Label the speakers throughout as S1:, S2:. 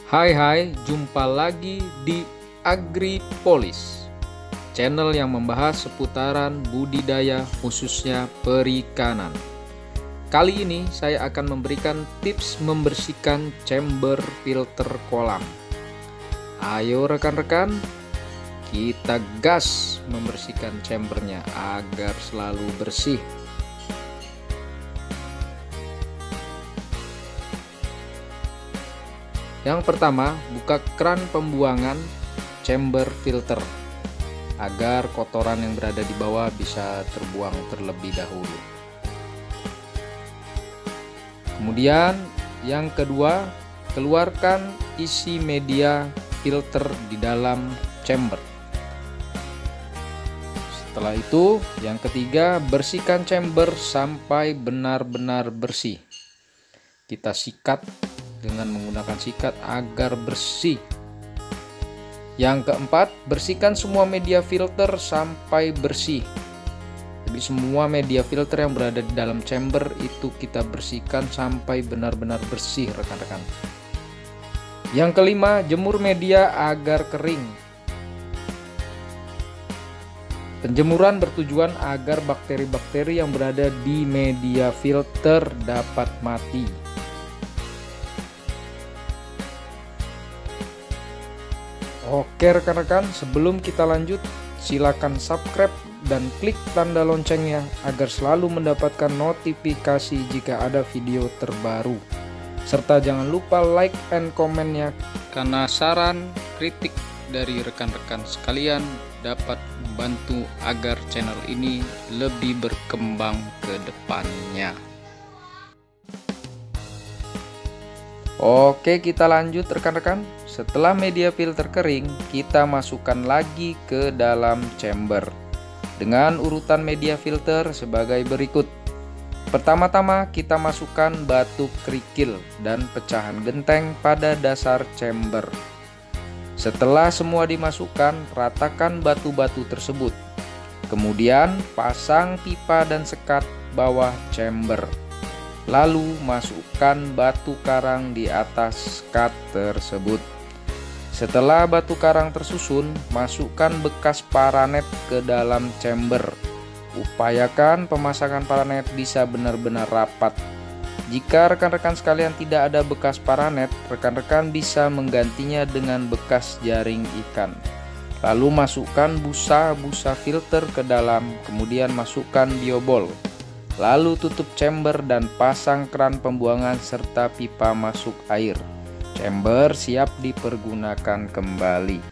S1: Hai, jumpa lagi di Agripolis, channel yang membahas seputaran budidaya khususnya perikanan. Kali ini saya akan memberikan tips membersihkan chamber filter kolam. Ayo rekan-rekan, kita gas membersihkan chambernya agar selalu bersih. Yang pertama, buka keran pembuangan chamber filter agar kotoran yang berada di bawah bisa terbuang terlebih dahulu. Kemudian yang kedua, keluarkan isi media filter di dalam chamber. Setelah itu, yang ketiga, bersihkan chamber sampai benar-benar bersih. Kita sikat dengan menggunakan sikat agar bersih. Yang keempat, bersihkan semua media filter sampai bersih. Jadi semua media filter yang berada di dalam chamber itu kita bersihkan sampai benar-benar bersih, rekan-rekan. Yang kelima, jemur media agar kering. Penjemuran bertujuan agar bakteri-bakteri yang berada di media filter dapat mati. Oke rekan-rekan, sebelum kita lanjut, silakan subscribe dan klik tanda loncengnya agar selalu mendapatkan notifikasi jika ada video terbaru. Serta jangan lupa like and komennya, karena saran, kritik dari rekan-rekan sekalian dapat membantu agar channel ini lebih berkembang ke depannya. Oke, kita lanjut rekan-rekan. Setelah media filter kering, kita masukkan lagi ke dalam chamber dengan urutan media filter sebagai berikut. Pertama-tama kita masukkan batu kerikil dan pecahan genteng pada dasar chamber. Setelah semua dimasukkan, ratakan batu-batu tersebut. Kemudian pasang pipa dan sekat bawah chamber. Lalu masukkan batu karang di atas sekat tersebut. Setelah batu karang tersusun, masukkan bekas paranet ke dalam chamber. Upayakan pemasangan paranet bisa benar-benar rapat. Jika rekan-rekan sekalian tidak ada bekas paranet, rekan-rekan bisa menggantinya dengan bekas jaring ikan. Lalu masukkan busa filter ke dalam, kemudian masukkan biobol. Lalu tutup chamber dan pasang keran pembuangan serta pipa masuk air. Chamber siap dipergunakan kembali.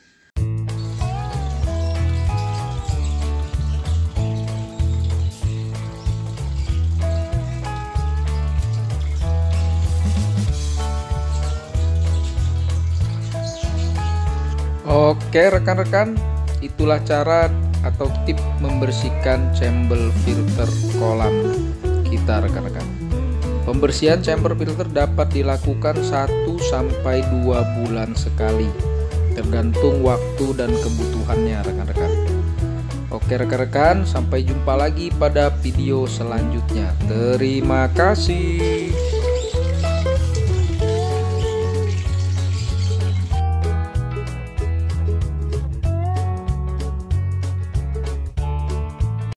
S1: Oke rekan-rekan, itulah cara atau tip membersihkan chamber filter kolam kita rekan-rekan. Pembersihan chamber filter dapat dilakukan 1-2 bulan sekali, tergantung waktu dan kebutuhannya rekan-rekan. Oke rekan-rekan, sampai jumpa lagi pada video selanjutnya. Terima kasih.